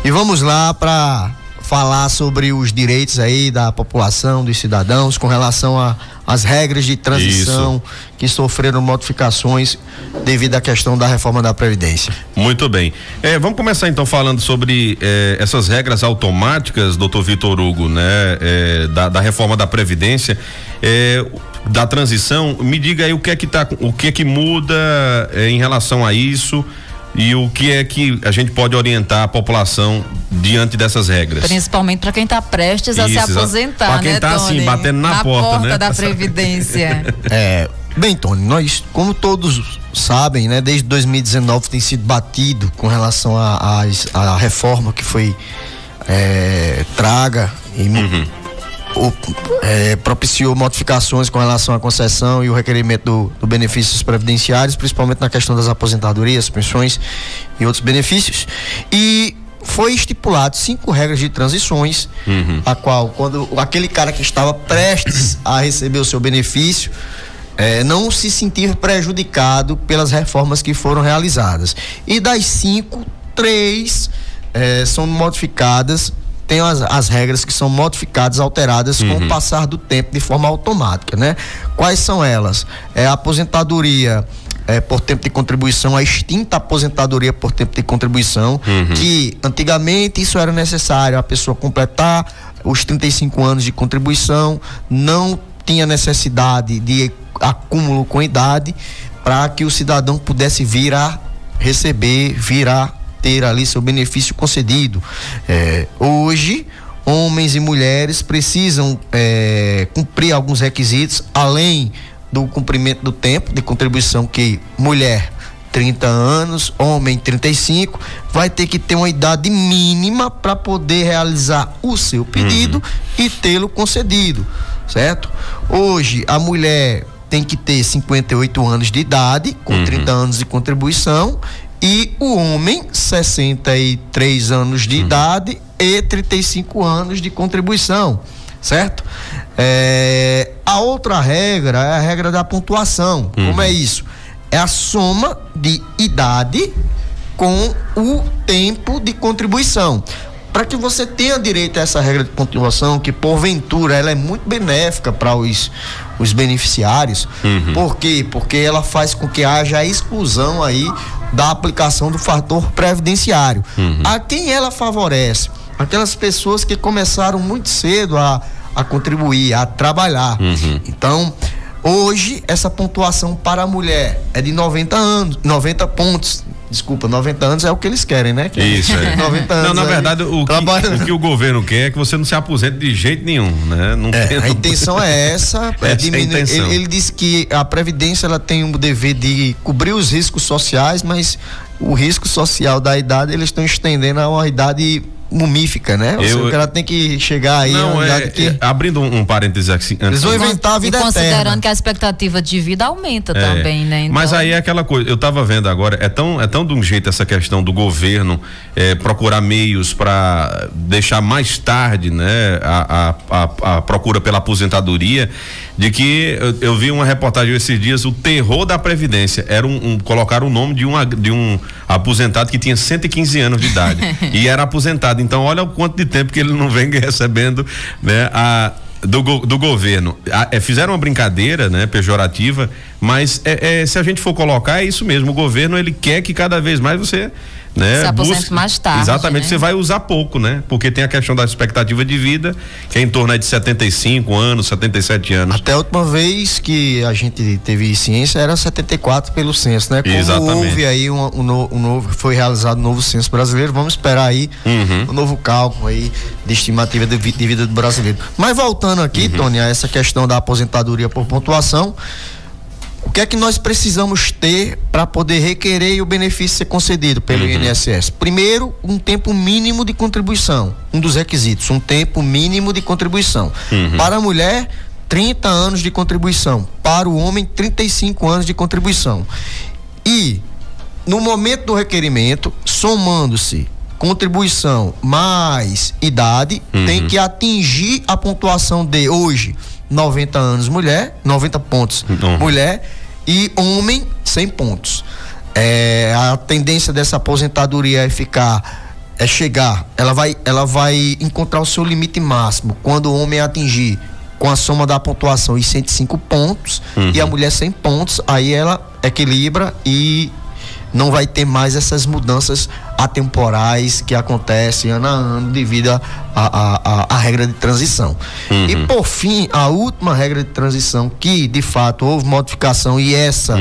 E vamos lá para falar sobre os direitos aí da população, dos cidadãos, com relação às regras de transição que sofreram modificações devido à questão da reforma da Previdência. Muito bem. Vamos começar então falando sobre essas regras automáticas, doutor Vitor Hugo, né? Da reforma da Previdência, da transição. Me diga aí o que é que muda em relação a isso. E o que é que a gente pode orientar a população diante dessas regras? Principalmente para quem está prestes a se aposentar, para quem está assim, batendo na porta, né? Da Previdência. Bem, Tony, nós, como todos sabem, né, desde 2019 tem sido batido com relação à reforma que foi traga e propiciou modificações com relação à concessão e o requerimento do benefícios previdenciários, principalmente na questão das aposentadorias, pensões e outros benefícios. E foi estipulado 5 regras de transições, a qual, quando aquele cara que estava prestes a receber o seu benefício não se sentir prejudicado pelas reformas que foram realizadas. E das 5, 3 são modificadas. Tem as regras que são modificadas, alteradas com o passar do tempo de forma automática, né? Quais são elas? A aposentadoria por tempo de contribuição, a extinta aposentadoria por tempo de contribuição, que antigamente isso era necessário, a pessoa completar os 35 anos de contribuição, não tinha necessidade de acúmulo com idade, para que o cidadão pudesse vir a receber, ter ali seu benefício concedido. Hoje, homens e mulheres precisam cumprir alguns requisitos, além do cumprimento do tempo de contribuição, que mulher 30 anos, homem 35, vai ter que ter uma idade mínima para poder realizar o seu pedido e tê-lo concedido, certo? Hoje, a mulher tem que ter 58 anos de idade, com 30 anos de contribuição, e o homem 63 anos de idade e 35 anos de contribuição, certo? A outra regra é a regra da pontuação. Como é isso? É a soma de idade com o tempo de contribuição. Para que você tenha direito a essa regra de pontuação, que porventura ela é muito benéfica para os beneficiários. Por quê? Porque ela faz com que haja a exclusão aí da aplicação do fator previdenciário. A quem ela favorece? Aquelas pessoas que começaram muito cedo a contribuir, a trabalhar. Então, hoje, essa pontuação para a mulher é de 90 anos, 90 pontos. Desculpa, 90 anos é o que eles querem, né? Isso, 90 anos. Não, na verdade, o que o governo quer é que você não se aposente de jeito nenhum, né? A intenção é essa. Ele disse que a Previdência ela tem um dever de cobrir os riscos sociais, mas o risco social da idade eles estão estendendo a uma idade mumífica, né? O cara tem que chegar aí. Não, abrindo um parênteses aqui. Eles vão inventar a vida eterna. E considerando que a expectativa de vida aumenta também, né? Então... Mas aí é aquela coisa, eu tava vendo agora, é tão de um jeito essa questão do governo procurar meios para deixar mais tarde, né? A procura pela aposentadoria, de que eu vi uma reportagem esses dias, o terror da Previdência era colocar o nome de um aposentado que tinha 115 anos de idade e era aposentado. Então, olha o quanto de tempo que ele não vem recebendo, né, do governo. Fizeram uma brincadeira, né, pejorativa, mas se a gente for colocar, é isso mesmo. O governo, ele quer que cada vez mais você, né, se aposente mais tarde. Exatamente, né? Você vai usar pouco, né? Porque tem a questão da expectativa de vida, que é em torno de 75 anos, 77 anos. Até a última vez que a gente teve ciência era 74 pelo censo, né? Como Exatamente. Houve aí foi realizado um novo censo brasileiro, vamos esperar aí um novo cálculo aí de estimativa de vida do brasileiro. Mas voltando aqui, Tony, a essa questão da aposentadoria por pontuação, o que é que nós precisamos ter para poder requerer e o benefício ser concedido pelo INSS? Primeiro, um tempo mínimo de contribuição. Um dos requisitos, um tempo mínimo de contribuição. Para a mulher, 30 anos de contribuição. Para o homem, 35 anos de contribuição. E, no momento do requerimento, somando-se contribuição mais idade, tem que atingir a pontuação de hoje 90 anos mulher, 90 pontos mulher, e homem 100 pontos. A tendência dessa aposentadoria é ficar ela vai encontrar o seu limite máximo quando o homem atingir com a soma da pontuação os 105 pontos e a mulher 100 pontos, aí ela equilibra e não vai ter mais essas mudanças atemporais que acontecem ano a ano devido à regra de transição. E por fim, a última regra de transição que de fato houve modificação e essa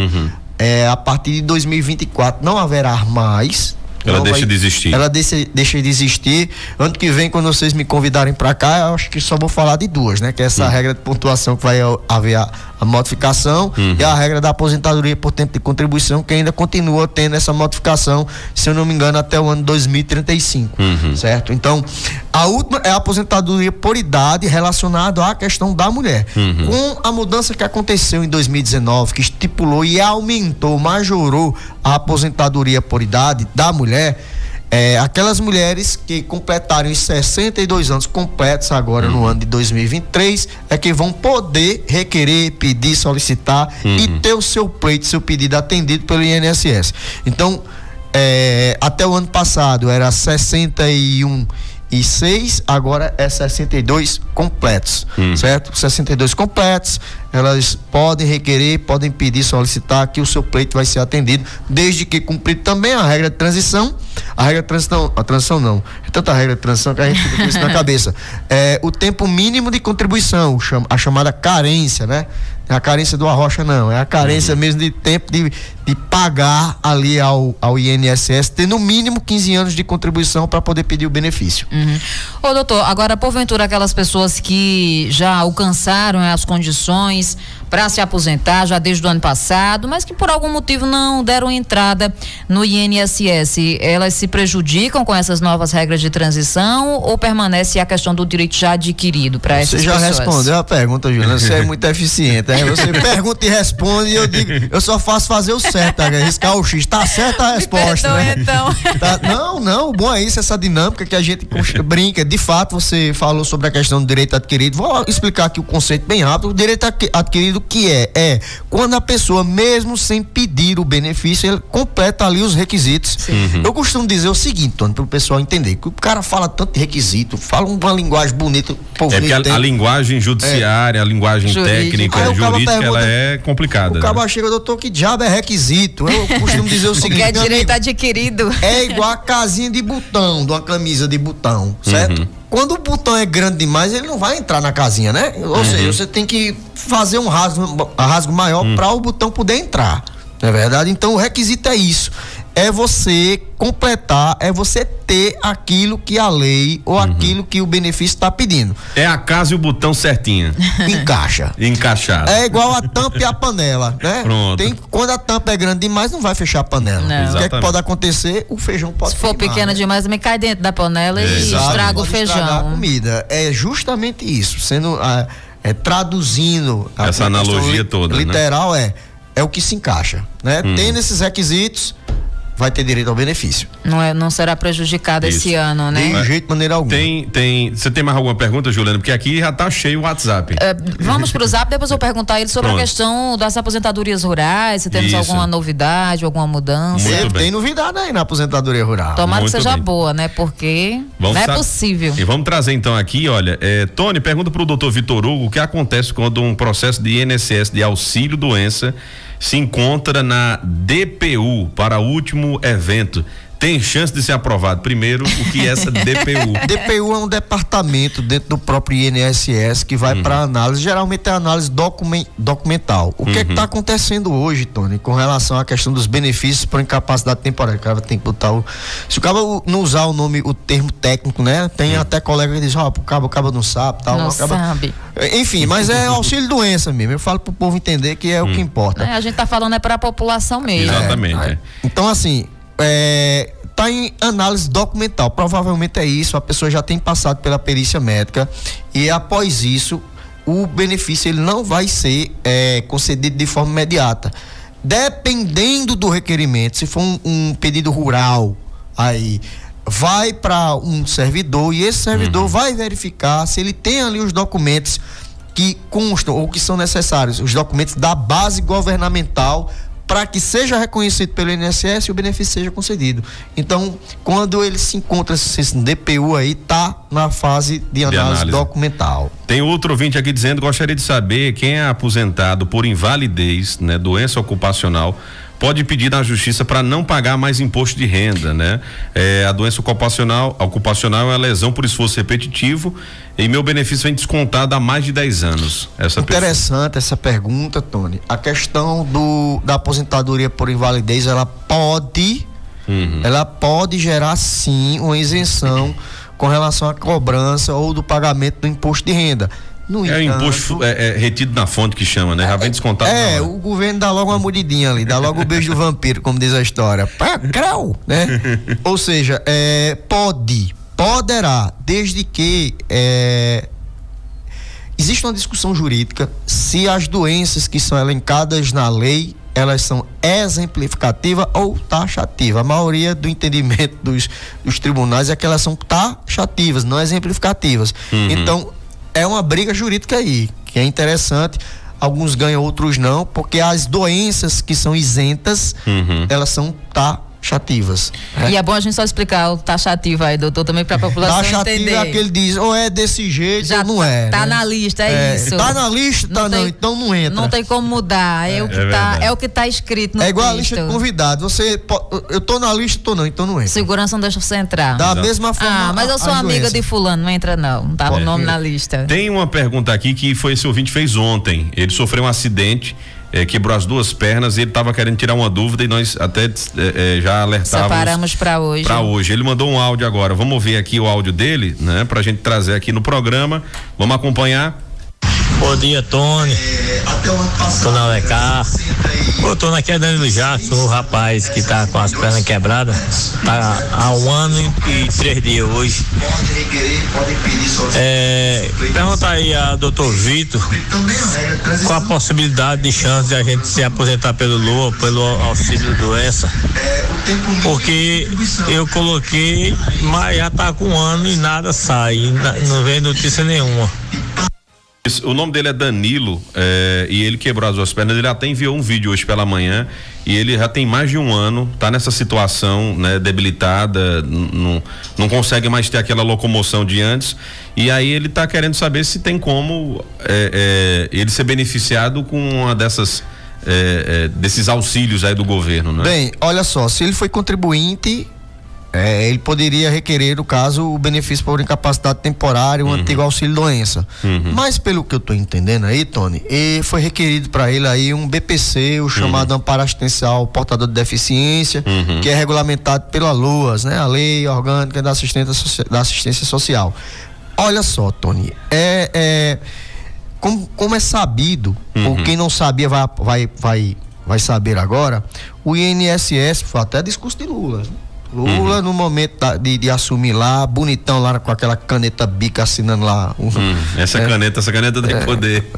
a partir de 2024 não haverá mais. Ela deixa de existir. Ela deixa de existir. Ano que vem, quando vocês me convidarem para cá, eu acho que só vou falar de duas, né? Que é essa regra de pontuação que vai haver a modificação e a regra da aposentadoria por tempo de contribuição, que ainda continua tendo essa modificação, se eu não me engano, até o ano 2035, certo? Então, a última é a aposentadoria por idade relacionada à questão da mulher. Com a mudança que aconteceu em 2019, que estipulou e aumentou, majorou a aposentadoria por idade da mulher, aquelas mulheres que completarem os 62 anos completos agora no ano de 2023 é que vão poder requerer, pedir, solicitar e ter o seu pleito, seu pedido atendido pelo INSS. Então, até o ano passado era 61,6, agora é 62 completos, certo? 62 completos, elas podem requerer, podem pedir, solicitar que o seu pleito vai ser atendido, desde que cumprido também a regra de transição. A regra de transição, a transição não, é tanta regra de transição que a gente fica com isso na cabeça. O tempo mínimo de contribuição, a chamada carência, né? É a carência do arrocha, não, é a carência mesmo de tempo de pagar ali ao INSS, ter no mínimo 15 anos de contribuição para poder pedir o benefício. Ô doutor, agora porventura aquelas pessoas que já alcançaram as condições para se aposentar já desde o ano passado, mas que por algum motivo não deram entrada no INSS, elas se prejudicam com essas novas regras de transição ou permanece a questão do direito já adquirido para essas pessoas? Você já respondeu a pergunta, Juliana, você é muito eficiente, né? Você pergunta e responde e eu digo, eu só faço fazer o certo, riscar o X, tá certa a resposta, né? Então. Não, o bom é isso, essa dinâmica que a gente brinca. De fato, você falou sobre a questão do direito adquirido, vou explicar aqui o conceito bem rápido. O direito adquirido que é quando a pessoa, mesmo sem pedir o benefício, ele completa ali os requisitos. Eu costumo dizer o seguinte, Tony, para o pessoal entender, que o cara fala tanto de requisito, fala uma linguagem bonita, o povo porque a linguagem judiciária, a linguagem técnica, jurídica, ela é complicada. O cabo chega, doutor, que diabo é requisito? Eu costumo dizer o seguinte, que é direito adquirido. É igual a casinha de botão, de uma camisa de botão, certo? Quando o botão é grande demais, ele não vai entrar na casinha, né? Ou seja, você tem que fazer um rasgo maior para o botão poder entrar, não é verdade? Então o requisito é isso, é você completar, é você ter aquilo que a lei ou aquilo que o benefício está pedindo. É a casa e o botão certinha. Encaixa. Encaixado. É igual a tampa e a panela, né? Pronto. Quando a tampa é grande demais, não vai fechar a panela. Não. O que é que pode acontecer? O feijão pode Se for queimar, pequena demais, também cai dentro da panela e estraga o feijão. Estragar a comida. É justamente isso, sendo traduzindo essa analogia toda, literal, né? É o que se encaixa, né? Tendo esses requisitos, vai ter direito ao benefício. Não será prejudicado esse ano, né? De jeito, maneira alguma. Você tem mais alguma pergunta, Juliana? Porque aqui já tá cheio o WhatsApp. Vamos pro Zap, depois eu vou perguntar a ele sobre a questão das aposentadorias rurais, se temos alguma novidade, alguma mudança. Tem novidade aí na aposentadoria rural. Tomara que seja boa, né? Porque não é possível. E vamos trazer então aqui, olha, Tony, pergunta pro doutor Vitor Hugo o que acontece quando um processo de INSS de auxílio doença se encontra na DPU para o último evento. Tem chance de ser aprovado? Primeiro, o que é essa DPU? DPU é um departamento dentro do próprio INSS que vai para análise, geralmente é análise documental. O que é que está acontecendo hoje, Tony, com relação à questão dos benefícios por incapacidade temporária? O cara tem que botar se o cara não usar o termo técnico, né? Tem até colega que diz, o cabo não sabe, tal. Não sabe. Enfim, mas é auxílio doença mesmo. Eu falo pro povo entender que é o que importa. A gente tá falando para a população mesmo. Exatamente. Então, assim, tá em análise documental, provavelmente é isso, a pessoa já tem passado pela perícia médica e após isso o benefício ele não vai ser concedido de forma imediata, dependendo do requerimento. Se for um pedido rural, aí vai para um servidor e esse servidor vai verificar se ele tem ali os documentos que constam ou que são necessários, os documentos da base governamental para que seja reconhecido pelo INSS e o benefício seja concedido. Então, quando ele se encontra esse DPU aí, tá na fase de análise documental. Tem outro ouvinte aqui dizendo, gostaria de saber quem é aposentado por invalidez, né, doença ocupacional, pode pedir na justiça para não pagar mais imposto de renda, né? A doença ocupacional é uma lesão por esforço repetitivo e meu benefício vem descontado há mais de 10 anos. Interessante essa pergunta, Tony. A questão da aposentadoria por invalidez, ela pode gerar sim uma isenção com relação à cobrança ou do pagamento do imposto de renda. No entanto, imposto retido na fonte que chama, né? Já vem descontado. O governo dá logo uma mordidinha ali, dá logo o beijo do vampiro, como diz a história. Crau, né? Ou seja, poderá, desde que existe uma discussão jurídica se as doenças que são elencadas na lei, elas são exemplificativas ou taxativas. A maioria do entendimento dos tribunais é que elas são taxativas, não exemplificativas. Então, é uma briga jurídica aí, que é interessante. Alguns ganham, outros não, porque as doenças que são isentas, elas são taxativas. E é bom a gente só explicar o taxativo aí, doutor, também para a população entender. Taxativo é aquele que diz, ou é desse jeito ou não é. Tá na lista, isso. Tá na lista, então não entra. Não tem como mudar, é o que tá escrito no texto. É igual a lista de convidados, eu tô na lista, então não entra. Segurança não deixa você entrar. Da mesma forma. Mas eu sou amiga de fulano, não entra não tá o nome na lista. Tem uma pergunta aqui que esse ouvinte fez ontem, ele sofreu um acidente, quebrou as duas pernas e ele estava querendo tirar uma dúvida e nós até já alertávamos. Separamos para hoje. Ele mandou um áudio agora. Vamos ouvir aqui o áudio dele, né? Pra gente trazer aqui no programa. Vamos acompanhar. Bom dia, Tony. Tô na Alecar. Tô aqui é Danilo Jackson, o rapaz que tá com as pernas quebradas. Tá há 1 ano e 3 dias hoje. Pergunta aí a doutor Vitor qual a possibilidade de chance de a gente se aposentar pelo LOA, pelo auxílio doença. Porque eu coloquei, mas já tá com 1 ano e nada sai. Não vem notícia nenhuma. O nome dele é Danilo, e ele quebrou as duas pernas. Ele até enviou um vídeo hoje pela manhã e ele já tem mais de 1 ano, tá nessa situação, né, debilitada, não consegue mais ter aquela locomoção de antes, e aí ele tá querendo saber se tem como ele ser beneficiado com uma desses auxílios aí do governo, né? Bem, olha só, se ele foi contribuinte, ele poderia requerer, no caso, o benefício por incapacidade temporária, o antigo auxílio-doença. Mas, pelo que eu estou entendendo aí, Tony, foi requerido para ele aí um BPC, o chamado Amparo Assistencial Portador de Deficiência, que é regulamentado pela LOAS, né? A Lei Orgânica da Assistência Social. Olha só, Tony, como é sabido, ou quem não sabia vai saber agora, o INSS, foi até discurso de Lula, né? Lula, no momento de assumir lá, bonitão lá com aquela caneta bica assinando lá. Essa caneta tem poder.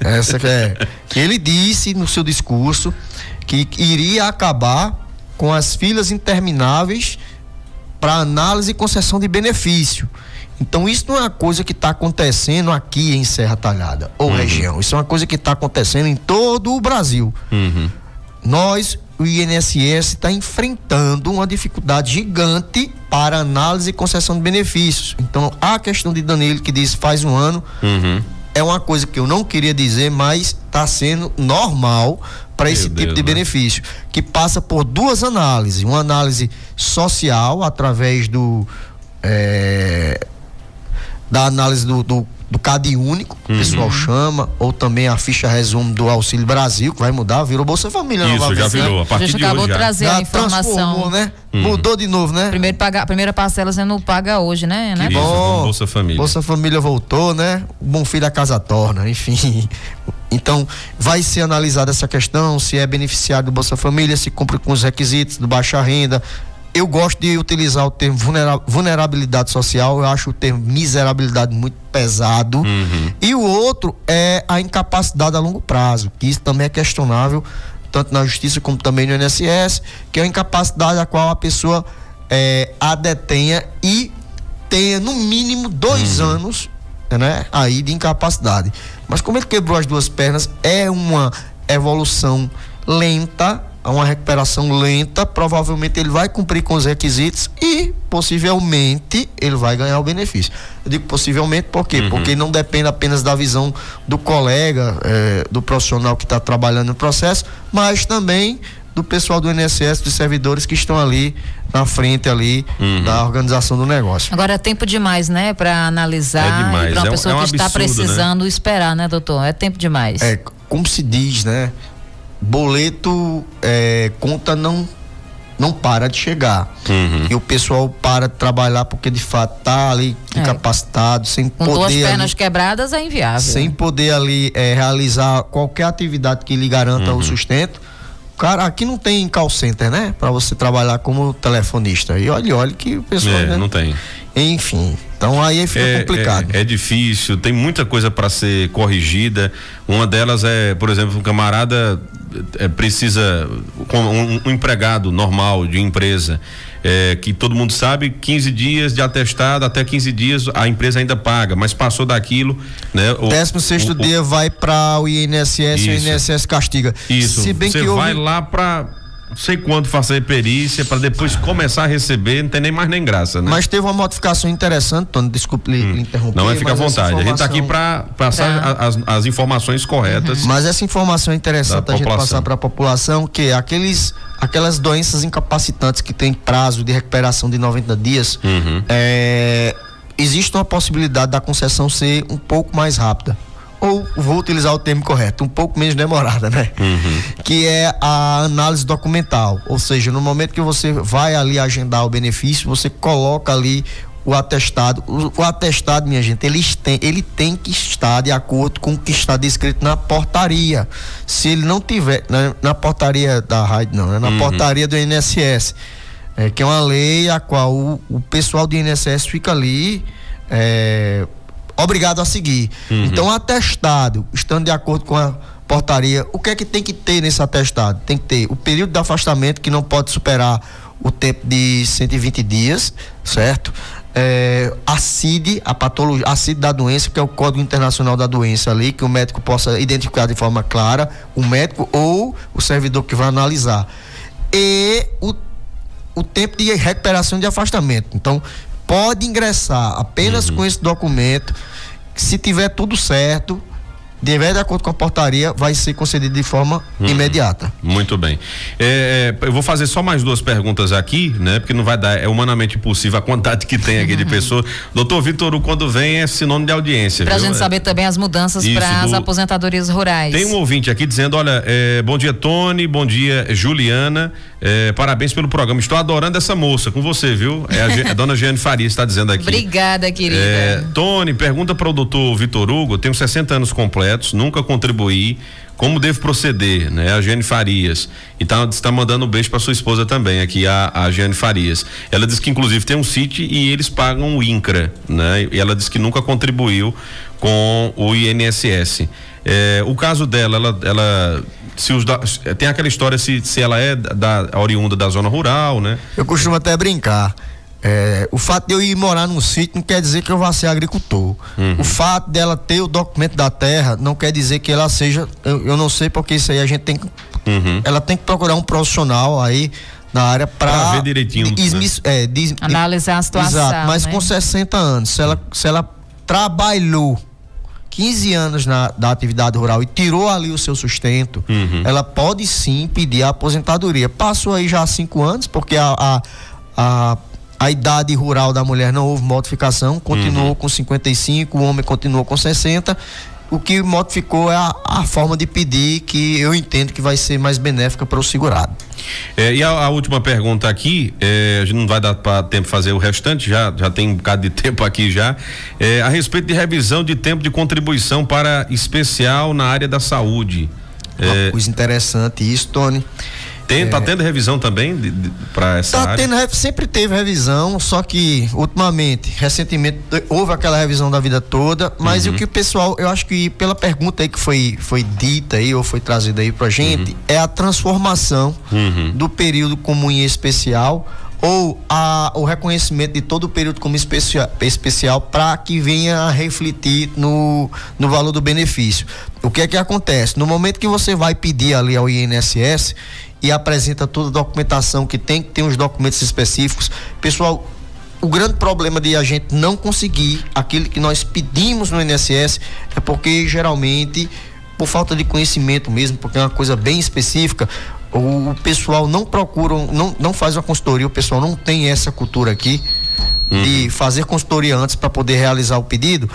Que ele disse no seu discurso que iria acabar com as filas intermináveis para análise e concessão de benefício. Então isso não é uma coisa que está acontecendo aqui em Serra Talhada ou região. Isso é uma coisa que está acontecendo em todo o Brasil. O INSS está enfrentando uma dificuldade gigante para análise e concessão de benefícios. Então, a questão de Danilo, que diz faz 1 ano, é uma coisa que eu não queria dizer, mas está sendo normal para esse tipo de benefício, que passa por 2 análises. Uma análise social, através da análise do CAD único, que o pessoal chama, ou também a ficha resumo do Auxílio Brasil, que vai mudar, virou Bolsa Família. Isso, já virou. A partir de acabou hoje de trazer a informação, né? Mudou de novo, né? A primeira parcela sendo paga hoje, né? Que bom. Bolsa Família. Bolsa Família voltou, né? O bom filho a casa torna, enfim. Então, vai ser analisada essa questão, se é beneficiário do Bolsa Família, se cumpre com os requisitos do baixa renda. Eu gosto de utilizar o termo vulnerabilidade social, eu acho o termo miserabilidade muito pesado. E o outro é a incapacidade a longo prazo, que isso também é questionável, tanto na justiça como também no INSS, que é a incapacidade a qual a pessoa a detenha e tenha no mínimo 2 anos, né, aí de incapacidade. Mas como ele quebrou as 2 pernas, é uma evolução lenta, uma recuperação lenta, provavelmente ele vai cumprir com os requisitos e possivelmente ele vai ganhar o benefício. Eu digo possivelmente por quê? Porque não depende apenas da visão do colega, do profissional que está trabalhando no processo, mas também do pessoal do INSS, dos servidores que estão ali na frente ali da organização do negócio. Agora é tempo demais, né, para analisar, demais. para uma pessoa que absurdo, está precisando esperar, né, doutor? É tempo demais. Como se diz, né? Boleto, conta não para de chegar. E o pessoal para de trabalhar porque de fato tá ali incapacitado, sem com poder. Com 2 pernas quebradas é inviável. Sem poder ali realizar qualquer atividade que lhe garanta o sustento. Cara, aqui não tem call center, né? Para você trabalhar como telefonista. E olha que o pessoal. Né? Não tem. Enfim, então aí fica complicado. É difícil, tem muita coisa para ser corrigida. Uma delas por exemplo, um camarada precisa, um empregado normal de empresa, que todo mundo sabe, 15 dias de atestado, até 15 dias a empresa ainda paga, mas passou daquilo, né? O 16º dia vai para o INSS e o INSS castiga. Isso, se bem você que vai lá para não sei quanto fazer perícia para depois começar a receber, não tem nem mais nem graça, né? Mas teve uma modificação interessante, Tony, desculpe lhe interromper. Não, fica à vontade, a gente está aqui para passar as informações corretas. Mas essa informação é interessante a gente passar para a população, que aquelas doenças incapacitantes que tem prazo de recuperação de 90 dias, existe uma possibilidade da concessão ser um pouco mais rápida. Ou vou utilizar o termo correto, um pouco menos demorada, né? Que é a análise documental, ou seja, no momento que você vai ali agendar o benefício, você coloca ali o atestado. O atestado, minha gente, ele tem que estar de acordo com o que está descrito na portaria. Se ele não tiver na portaria da RAID, não, né? Na portaria do INSS, que é uma lei a qual o pessoal do INSS fica ali obrigado a seguir. Então, atestado, estando de acordo com a portaria, o que é que tem que ter nesse atestado? Tem que ter o período de afastamento, que não pode superar o tempo de 120 dias, certo? A CID, a patologia, a CID da doença, que é o Código Internacional da Doença ali, que o médico possa identificar de forma clara, o médico ou o servidor que vai analisar. E o tempo de recuperação de afastamento. Então, pode ingressar apenas com esse documento. Se tiver tudo certo, de acordo com a portaria, vai ser concedido de forma imediata. Muito bem. Eu vou fazer só mais 2 perguntas aqui, né? Porque não vai dar, é humanamente impossível a quantidade que tem aqui de pessoas. Doutor Vitor Hugo, quando vem, é sinônimo de audiência. Pra gente saber também as mudanças para as aposentadorias rurais. Tem um ouvinte aqui dizendo, olha, bom dia Tony, bom dia Juliana, parabéns pelo programa, estou adorando essa moça com você, viu? A dona Jeane Farias está dizendo aqui. Obrigada, querida. Tony, pergunta para o doutor Vitor Hugo, tenho 60 anos completos, nunca contribuí, como devo proceder, né? A Jeane Farias, e está mandando um beijo para sua esposa também aqui, a Jeane Farias. Ela diz que inclusive tem um sítio e eles pagam o INCRA, né? E ela diz que nunca contribuiu com o INSS. O caso dela, ela tem aquela história se ela é oriunda da zona rural, né? Eu costumo até brincar. O fato de eu ir morar num sítio não quer dizer que eu vá ser agricultor. O fato dela ter o documento da terra não quer dizer que ela seja. Eu não sei, porque isso aí a gente tem que. Ela tem que procurar um profissional aí na área para ver direitinho. Analisar a situação. Exato, mas né? com 60 anos, se ela trabalhou 15 anos da atividade rural e tirou ali o seu sustento, ela pode sim pedir a aposentadoria. Passou aí já 5 anos, porque a idade rural da mulher não houve modificação, continuou com 55, o homem continuou com 60. O que modificou é a forma de pedir, que eu entendo que vai ser mais benéfica para o segurado. E a última pergunta aqui, a gente não vai dar tempo de fazer o restante, já tem um bocado de tempo aqui já, a respeito de revisão de tempo de contribuição para especial na área da saúde. Uma coisa interessante isso, Tony. Tá tendo revisão também para essa área? Sempre teve revisão, só que recentemente houve aquela revisão da vida toda, mas o que o pessoal, eu acho que pela pergunta aí que foi dita aí, ou foi trazida aí pra gente, é a transformação do período comum e especial, ou o reconhecimento de todo o período como especial para que venha a refletir no valor do benefício. O que é que acontece? No momento que você vai pedir ali ao INSS e apresenta toda a documentação que tem os documentos específicos. Pessoal, o grande problema de a gente não conseguir aquilo que nós pedimos no INSS é porque geralmente, por falta de conhecimento mesmo, porque é uma coisa bem específica, o pessoal não procura, não faz uma consultoria, o pessoal não tem essa cultura aqui de fazer consultoria antes para poder realizar o pedido,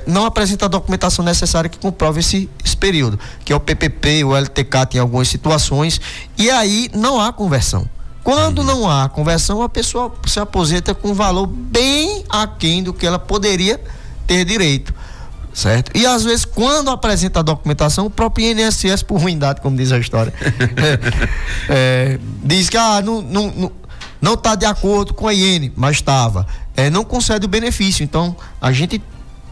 não apresenta a documentação necessária que comprove esse período, que é o PPP, o LTK em algumas situações, e aí não há conversão. Quando não há conversão, a pessoa se aposenta com um valor bem aquém do que ela poderia ter direito, certo? E às vezes, quando apresenta a documentação, o próprio INSS, por ruindade, como diz a história, diz que não está de acordo com a IN, mas estava, não concede o benefício. Então, a gente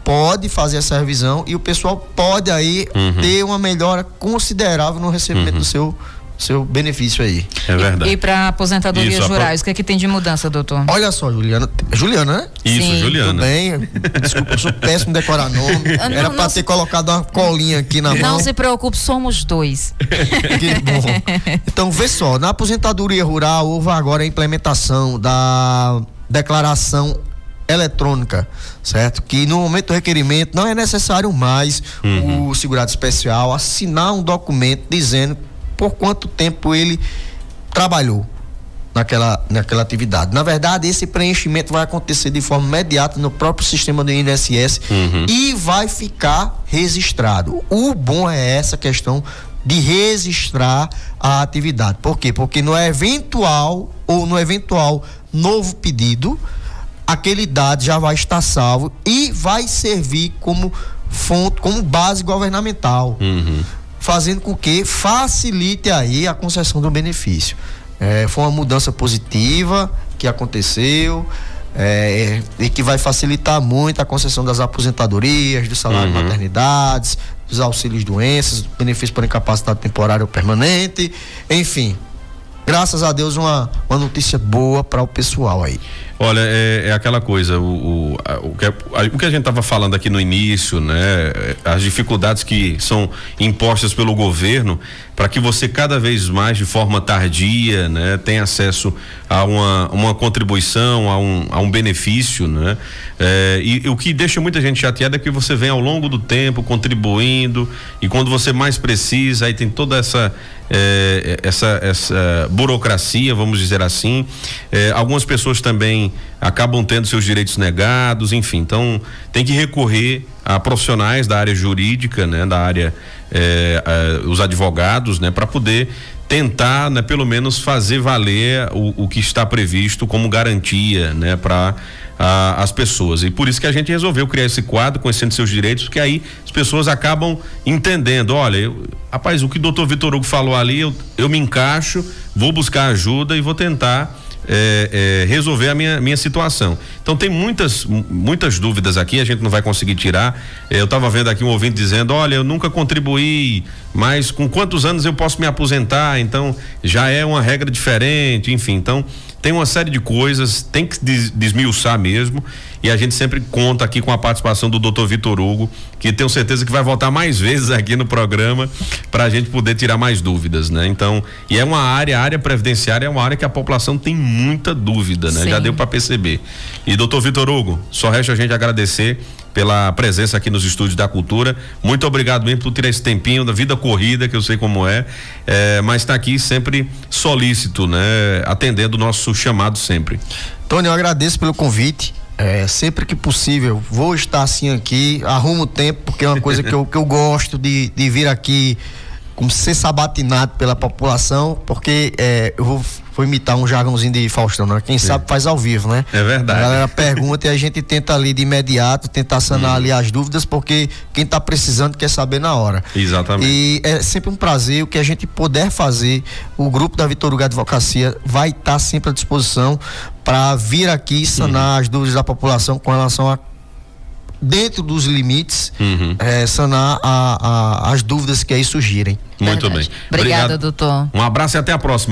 pode fazer essa revisão e o pessoal pode aí ter uma melhora considerável no recebimento do seu benefício aí. É verdade. E para aposentadorias rurais, o que é que tem de mudança, doutor? Olha só, Juliana, né? Isso, Sim. Juliana. Tudo bem, desculpa, eu sou péssimo em decorar nome. Era para ter colocado uma colinha aqui na mão. Não se preocupe, somos 2. Que bom. Então, vê só, na aposentadoria rural houve agora a implementação da declaração eletrônica, certo? Que no momento do requerimento não é necessário mais o segurado especial assinar um documento dizendo por quanto tempo ele trabalhou naquela atividade. Na verdade, esse preenchimento vai acontecer de forma imediata no próprio sistema do INSS e vai ficar registrado. O bom é essa questão de registrar a atividade. Por quê? Porque no eventual novo pedido, aquele dado já vai estar salvo e vai servir como fonte, como base governamental. Fazendo com que facilite aí a concessão do benefício. Foi uma mudança positiva que aconteceu e que vai facilitar muito a concessão das aposentadorias, do salário de maternidades, dos auxílios doenças, do benefício por incapacidade temporária ou permanente, enfim. Graças a Deus, uma notícia boa para o pessoal aí. Olha, é aquela coisa, o que a gente estava falando aqui no início, né? As dificuldades que são impostas pelo governo para que você cada vez mais de forma tardia, né? Tenha acesso a uma contribuição, a um benefício, né? E o que deixa muita gente chateada é que você vem ao longo do tempo contribuindo e quando você mais precisa, aí tem toda essa burocracia, vamos dizer assim. Algumas pessoas também acabam tendo seus direitos negados, enfim, então tem que recorrer a profissionais da área jurídica, né, da área os advogados, né, para poder tentar, né, pelo menos fazer valer o que está previsto como garantia, né, para as pessoas. E por isso que a gente resolveu criar esse quadro conhecendo seus direitos, porque aí as pessoas acabam entendendo, olha, rapaz, o que o doutor Vitor Hugo falou ali, eu me encaixo, vou buscar ajuda e vou tentar resolver a minha situação. Então tem muitas dúvidas aqui, a gente não vai conseguir tirar. Eu estava vendo aqui um ouvinte dizendo, olha, eu nunca contribuí, mas com quantos anos eu posso me aposentar? Então já é uma regra diferente, enfim, então tem uma série de coisas, tem que desmiuçar mesmo, e a gente sempre conta aqui com a participação do Dr. Vitor Hugo, que tenho certeza que vai voltar mais vezes aqui no programa para a gente poder tirar mais dúvidas, né? Então, e é uma a área previdenciária é uma área que a população tem muita dúvida, né? Sim. Já deu para perceber. E Dr. Vitor Hugo, só resta a gente agradecer pela presença aqui nos estúdios da Cultura. Muito obrigado mesmo por tirar esse tempinho da vida corrida, que eu sei como mas está aqui sempre solícito, né? Atendendo o nosso chamado sempre. Tony, eu agradeço pelo convite. Sempre que possível, vou estar assim aqui, arrumo o tempo, porque é uma coisa que eu gosto de vir aqui, como ser sabatinado pela população, porque eu vou imitar um jargãozinho de Faustão, né? Quem sabe faz ao vivo, né? É verdade. A galera pergunta e a gente tenta ali de imediato, tentar sanar ali as dúvidas, porque quem está precisando quer saber na hora. Exatamente. E é sempre um prazer, o que a gente puder fazer, o grupo da Vitor Hugo Advocacia vai estar sempre à disposição para vir aqui sanar as dúvidas da população com relação a, dentro dos limites, sanar as dúvidas que aí surgirem. Muito bem. Obrigada, doutor. Um abraço e até a próxima.